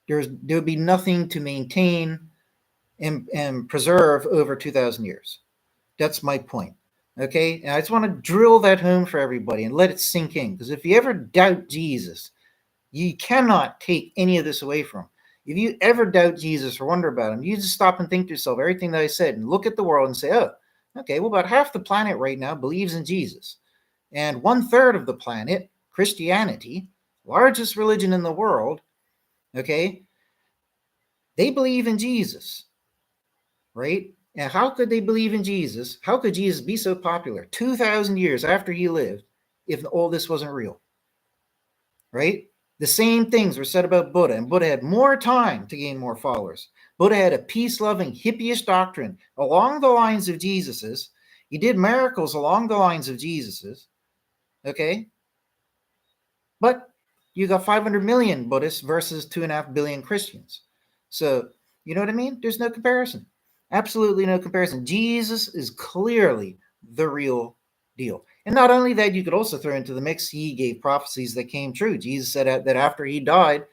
There would be nothing to maintain and preserve over 2,000 years. That's my point. Okay, and I just want to drill that home for everybody and let it sink in. Because if you ever doubt Jesus, you cannot take any of this away from him. If you ever doubt Jesus or wonder about him, you just stop and think to yourself everything that I said and look at the world and say, oh, okay, well, about half the planet right now believes in Jesus. And 1/3 of the planet, Christianity, largest religion in the world, okay, they believe in Jesus, right? And how could they believe in Jesus? How could Jesus be so popular 2,000 years after he lived if all this wasn't real, right? The same things were said about Buddha, and Buddha had more time to gain more followers. Buddha had a peace-loving, hippie-ish doctrine along the lines of Jesus's. He did miracles along the lines of Jesus's, okay? But you got 500 million Buddhists versus 2.5 billion Christians. So, you know what I mean? There's no comparison. Absolutely no comparison. Jesus is clearly the real deal. And not only that, you could also throw into the mix, he gave prophecies that came true. Jesus said that after he died,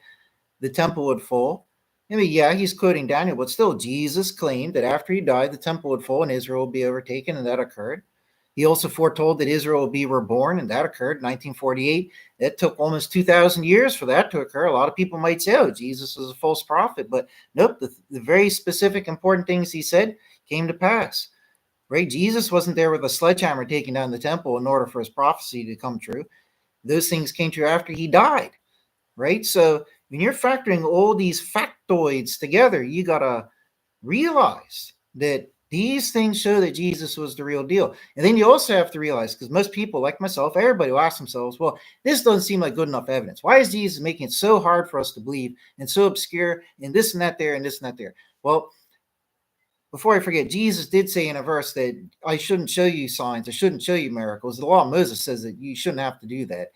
the temple would fall. I mean, yeah, he's quoting Daniel, but still, Jesus claimed that after he died, the temple would fall and Israel would be overtaken, and that occurred. He also foretold that Israel would be reborn, and that occurred in 1948. It took almost 2,000 years for that to occur. A lot of people might say, oh, Jesus was a false prophet, but nope, the very specific, important things he said came to pass. Right? Jesus wasn't there with a sledgehammer taking down the temple in order for his prophecy to come true. Those things came true after he died. Right? So when you're factoring all these factoids together, you got to realize that these things show that Jesus was the real deal. And then you also have to realize, because most people, like myself, everybody will ask themselves, well, this doesn't seem like good enough evidence. Why is Jesus making it so hard for us to believe and so obscure and this and that there and this and that there? Well, before I forget, Jesus did say in a verse that I shouldn't show you signs, I shouldn't show you miracles. The law of Moses says that you shouldn't have to do that.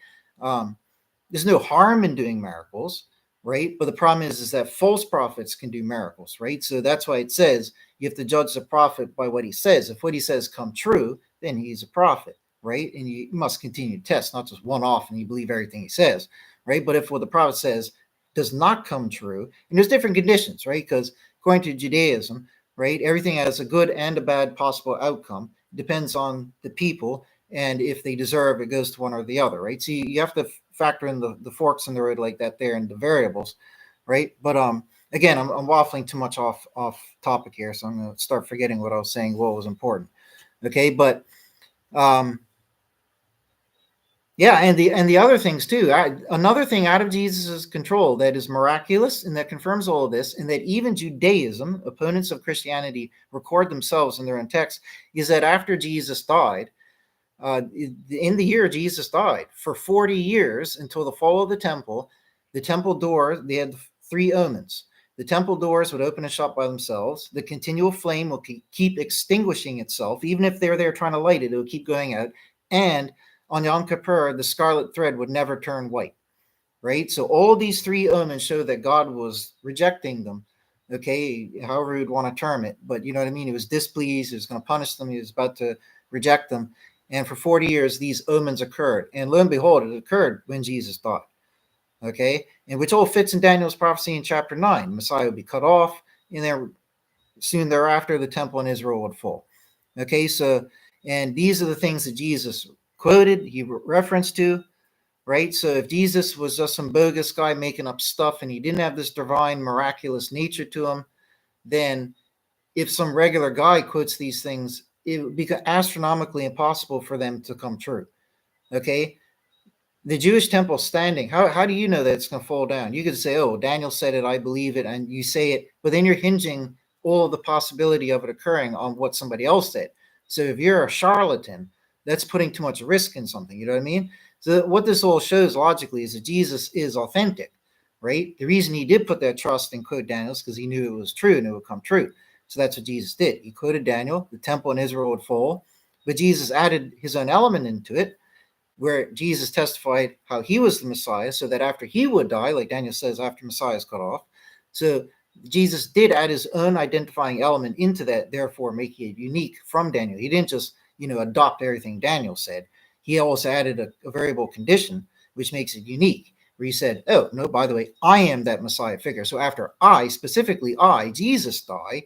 There's no harm in doing miracles, right? But the problem is that false prophets can do miracles, right? So that's why it says you have to judge the prophet by what he says. If what he says come true, then he's a prophet, right? And you must continue to test, not just one off and you believe everything he says, right? But if what the prophet says does not come true, and there's different conditions, right? Because according to Judaism, right, everything has a good and a bad possible outcome. It depends on the people, and if they deserve, it goes to one or the other, right? So you have to factor in the forks in the road like that there and the variables, right? But again, I'm waffling too much off topic here, so I'm going to start forgetting what I was saying, what was important. Okay, but yeah, and the other things too. Another thing out of Jesus's control that is miraculous and that confirms all of this, and that even Judaism, opponents of Christianity, record themselves in their own text, is that after Jesus died, in the year Jesus died, for 40 years until the fall of the temple door, they had 3 omens. The temple doors would open and shut by themselves. The continual flame will keep extinguishing itself. Even if they're there trying to light it, it will keep going out. And on Yom Kippur, the scarlet thread would never turn white, right? So all these 3 omens show that God was rejecting them, okay, however you'd want to term it. But you know what I mean? He was displeased. He was going to punish them. He was about to reject them. And for 40 years, these omens occurred. And lo and behold, it occurred when Jesus died, okay? And which all fits in Daniel's prophecy in chapter 9. Messiah would be cut off, and then soon thereafter, the temple in Israel would fall. Okay, so, and these are the things that Jesus quoted, he referenced to, right? So if Jesus was just some bogus guy making up stuff and he didn't have this divine, miraculous nature to him, then if some regular guy quotes these things, it would be astronomically impossible for them to come true. Okay? The Jewish temple standing, how do you know that it's going to fall down? You could say, oh, Daniel said it, I believe it, and you say it, but then you're hinging all of the possibility of it occurring on what somebody else said. So if you're a charlatan, that's putting too much risk in something, you know what I mean? So what this all shows logically is that Jesus is authentic, right? The reason he did put that trust in quote Daniel is because he knew it was true and it would come true. So that's what Jesus did. He quoted Daniel, the temple in Israel would fall, but Jesus added his own element into it, where Jesus testified how he was the Messiah, so that after he would die, like Daniel says, after Messiah is cut off. So Jesus did add his own identifying element into that, therefore making it unique from Daniel. He didn't just, adopt everything Daniel said. He also added a variable condition, which makes it unique, where he said, oh, no, by the way, I am that Messiah figure. So after specifically Jesus, die,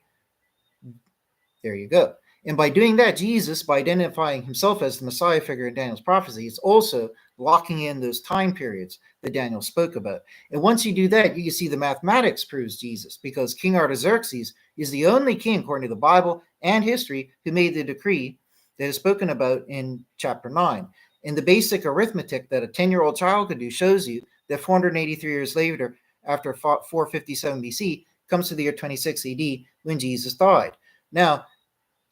there you go. And by doing that, Jesus, by identifying himself as the Messiah figure in Daniel's prophecy, is also locking in those time periods that Daniel spoke about. And once you do that, you can see the mathematics proves Jesus, because King Artaxerxes is the only king, according to the Bible and history, who made the decree that is spoken about in chapter 9. And the basic arithmetic that a 10-year-old child could do shows you that 483 years later, after 457 BC, comes to the year 26 AD when Jesus died. Now,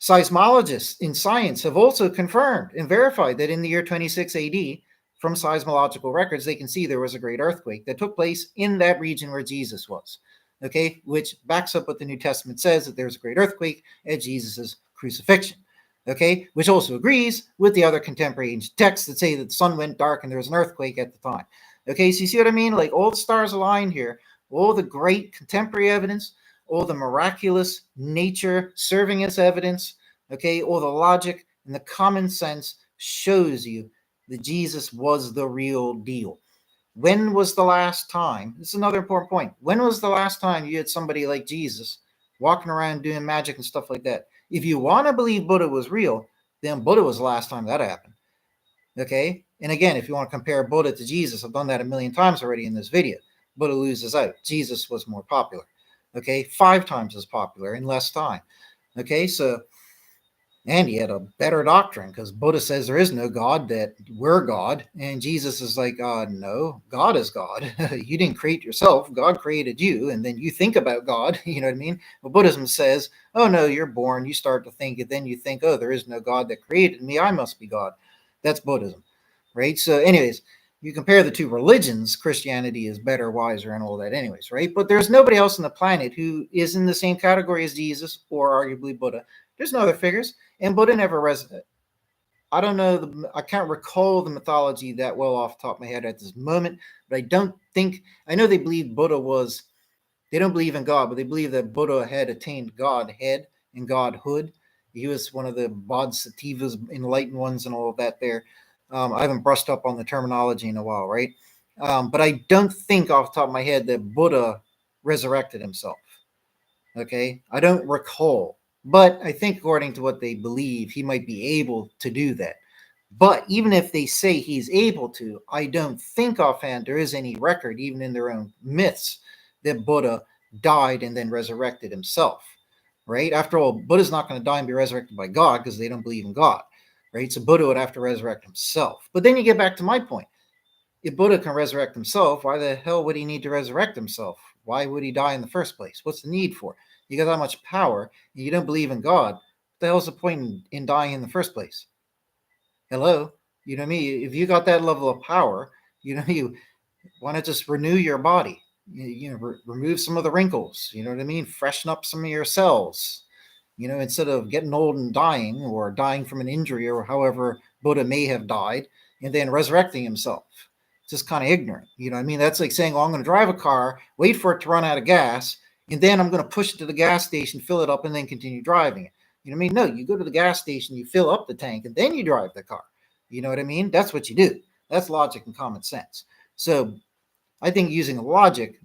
seismologists in science have also confirmed and verified that in the year 26 AD, from seismological records, they can see there was a great earthquake that took place in that region where Jesus was, okay, which backs up what the New Testament says, that there's a great earthquake at Jesus's crucifixion, okay, which also agrees with the other contemporary ancient texts that say that the sun went dark and there was an earthquake at the time. Okay, so you see what I mean? Like, all the stars align here, all the great contemporary evidence, all the miraculous nature serving as evidence, okay, all the logic and the common sense shows you that Jesus was the real deal. When was the last time? This is another important point. When was the last time you had somebody like Jesus walking around doing magic and stuff like that? If you want to believe Buddha was real, then Buddha was the last time that happened. Okay? And again, if you want to compare Buddha to Jesus, I've done that a million times already in this video. Buddha loses out. Jesus was more popular. Okay? 5 times as popular in less time. Okay? So, and he had a better doctrine, because Buddha says there is no God, that we're God. And Jesus is like, no, God is God. You didn't create yourself. God created you. And then you think about God. You know what I mean? Well, Buddhism says, oh, no, you're born. You start to think it. Then you think, oh, there is no God that created me. I must be God. That's Buddhism. Right? So anyways, you compare the two religions, Christianity is better, wiser, and all that anyways, right? But there's nobody else on the planet who is in the same category as Jesus, or arguably Buddha. There's no other figures. And Buddha never I don't know, I can't recall the mythology that well off the top of my head at this moment, but I know they believe they don't believe in God, but they believe that Buddha had attained Godhead and Godhood. He was one of the Bodhisattvas, enlightened ones, and all of that there. I haven't brushed up on the terminology in a while, right? But I don't think off the top of my head that Buddha resurrected himself. Okay? I don't recall. But I think according to what they believe, he might be able to do that. But even if they say he's able to, I don't think offhand there is any record, even in their own myths, that Buddha died and then resurrected himself, right? After all, Buddha's not going to die and be resurrected by God, because they don't believe in God, right? So Buddha would have to resurrect himself. But then you get back to my point. If Buddha can resurrect himself, why the hell would he need to resurrect himself? Why would he die in the first place? What's the need for? You got that much power, and you don't believe in God. What the hell's the point in dying in the first place? Hello? You know what I mean? If you got that level of power, you want to just renew your body. Remove some of the wrinkles. You know what I mean? Freshen up some of your cells. Instead of getting old and dying, or dying from an injury, or however Buddha may have died, and then resurrecting himself. It's just kind of ignorant. You know what I mean? That's like saying, oh, I'm going to drive a car, wait for it to run out of gas, and then I'm going to push it to the gas station, fill it up, and then continue driving it. You know what I mean? No, you go to the gas station, you fill up the tank, and then you drive the car. You know what I mean? That's what you do. That's logic and common sense. So I think using logic,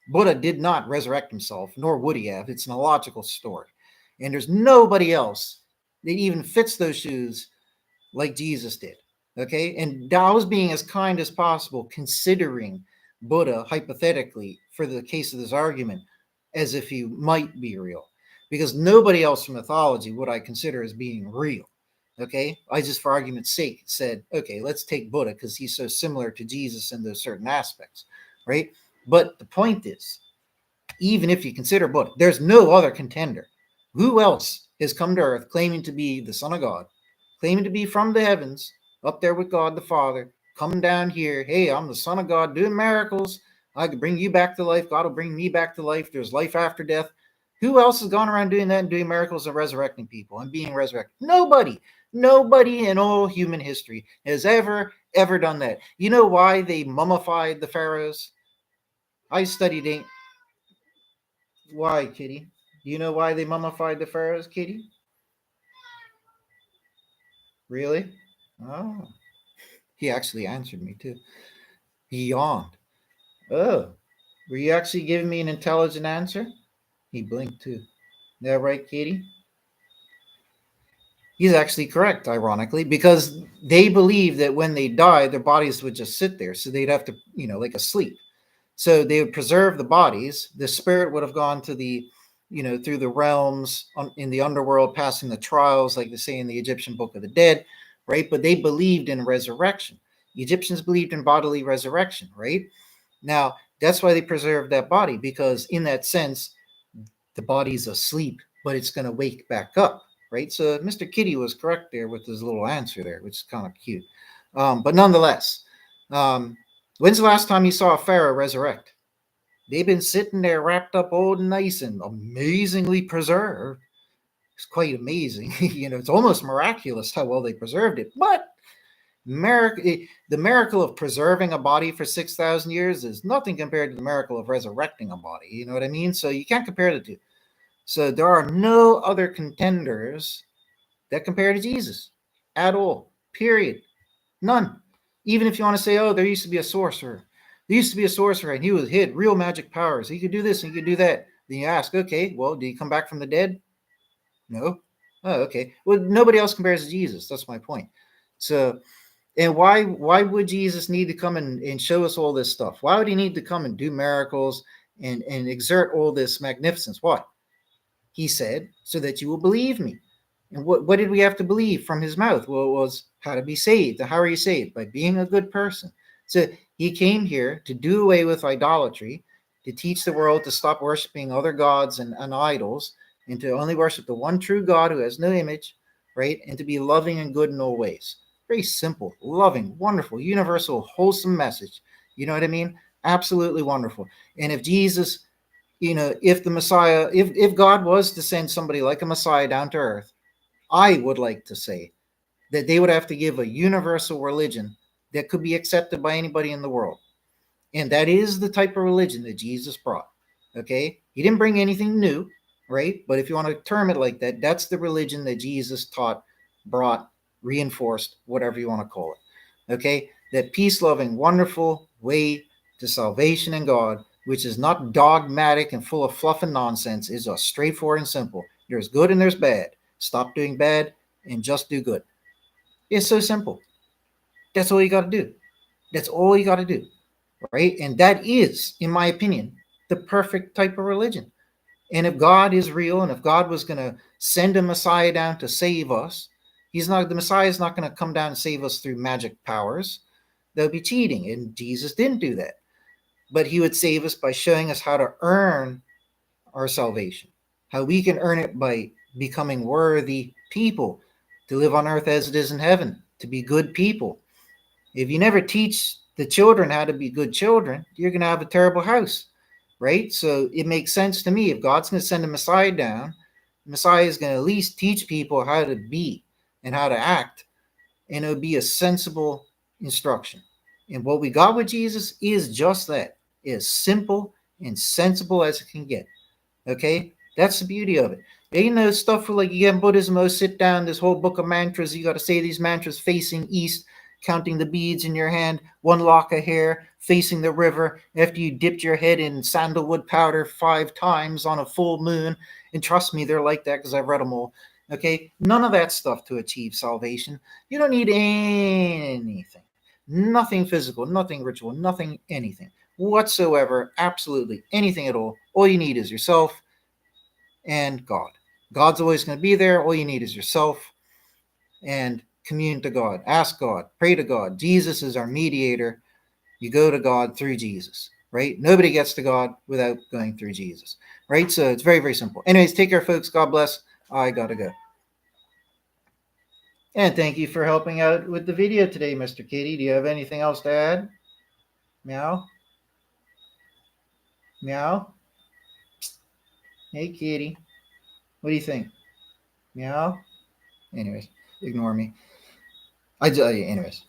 Buddha did not resurrect himself, nor would he have. It's an illogical story. And there's nobody else that even fits those shoes like Jesus did. Okay? And I was being as kind as possible, considering Buddha, hypothetically, for the case of this argument, as if he might be real. Because nobody else from mythology would I consider as being real. Okay? I just, for argument's sake, said, okay, let's take Buddha because he's so similar to Jesus in those certain aspects. Right? But the point is, even if you consider Buddha, there's no other contender. Who else has come to earth claiming to be the Son of God, claiming to be from the heavens, up there with God the Father, coming down here, hey, I'm the Son of God, doing miracles. I can bring you back to life. God will bring me back to life. There's life after death. Who else has gone around doing that and doing miracles and resurrecting people and being resurrected? Nobody. Nobody in all human history has ever, ever done that. You know why they mummified the pharaohs? I studied it. Why, Kitty? Do you know why they mummified the pharaohs, Kitty? Really? Oh, he actually answered me too. He yawned. Oh, were you actually giving me an intelligent answer? He blinked too. Is that right, Katie? He's actually correct, ironically, because they believe that when they die, their bodies would just sit there. So they'd have to, like asleep. So they would preserve the bodies. The spirit would have gone to through the realms in the underworld, passing the trials, like they say in the Egyptian Book of the Dead, right? But they believed in resurrection. The Egyptians believed in bodily resurrection, right? Now, that's why they preserved that body, because in that sense, the body's asleep, but it's going to wake back up, right? So Mr. Kitty was correct there with his little answer there, which is kind of cute. But nonetheless, um, when's the last time you saw a pharaoh resurrect? They've been sitting there wrapped up old and nice and amazingly preserved. It's quite amazing. It's almost miraculous how well they preserved it. But the miracle of preserving a body for 6,000 years is nothing compared to the miracle of resurrecting a body. You know what I mean? So you can't compare the two. So there are no other contenders that compare to Jesus at all. Period. None. Even if you want to say, oh, there used to be a sorcerer. There used to be a sorcerer and he had real magic powers. He could do this and he could do that. Then you ask, okay, well, did he come back from the dead? No. Oh, okay. Well, nobody else compares to Jesus. That's my point. So, and why would Jesus need to come and show us all this stuff? Why would he need to come and do miracles and exert all this magnificence? Why? He said, so that you will believe me. And what did we have to believe from his mouth? Well, it was how to be saved. How are you saved? By being a good person. So he came here to do away with idolatry, to teach the world to stop worshiping other gods and idols, and to only worship the one true God who has no image, right? And to be loving and good in all ways. Very simple, loving, wonderful, universal, wholesome message. You know what I mean? Absolutely wonderful. And if Jesus, if the Messiah, if God was to send somebody like a Messiah down to earth, I would like to say that they would have to give a universal religion that could be accepted by anybody in the world. And that is the type of religion that Jesus brought. Okay? He didn't bring anything new, right? But if you want to term it like that, that's the religion that Jesus taught, brought, reinforced, whatever you want to call it. Okay? That peace loving, wonderful way to salvation in God, which is not dogmatic and full of fluff and nonsense, is just straightforward and simple. There's good and there's bad. Stop doing bad and just do good. It's so simple. That's all you got to do. That's all you got to do, right? And that is, in my opinion, the perfect type of religion. And if God is real, and if God was going to send a Messiah down to save us, the Messiah is not going to come down and save us through magic powers. That would be cheating, and Jesus didn't do that. But he would save us by showing us how to earn our salvation, how we can earn it by becoming worthy people, to live on earth as it is in heaven, to be good people. If you never teach the children how to be good children, you're going to have a terrible house, right? So it makes sense to me if God's going to send a Messiah down, the Messiah is going to at least teach people how to be and how to act, and it would be a sensible instruction. And what we got with Jesus is just that, as simple and sensible as it can get. Okay, that's the beauty of it. Stuff like you get in Buddhism, sit down, this whole book of mantras, you got to say these mantras facing east, counting the beads in your hand, one lock of hair, facing the river, after you dipped your head in sandalwood powder 5 times on a full moon. And trust me, they're like that because I've read them all. Okay, none of that stuff to achieve salvation. You don't need anything. Nothing physical, nothing ritual, nothing, anything whatsoever, absolutely anything at all. All you need is yourself and God. God's always going to be there. All you need is yourself and commune to God. Ask God, pray to God. Jesus is our mediator. You go to God through Jesus, right? Nobody gets to God without going through Jesus, right? So it's very, very simple. Anyways, take care, folks. God bless. I got to go. And thank you for helping out with the video today, Mr. Kitty. Do you have anything else to add? Meow. Meow. Hey, kitty. What do you think? Meow. Anyways, ignore me. Anyways.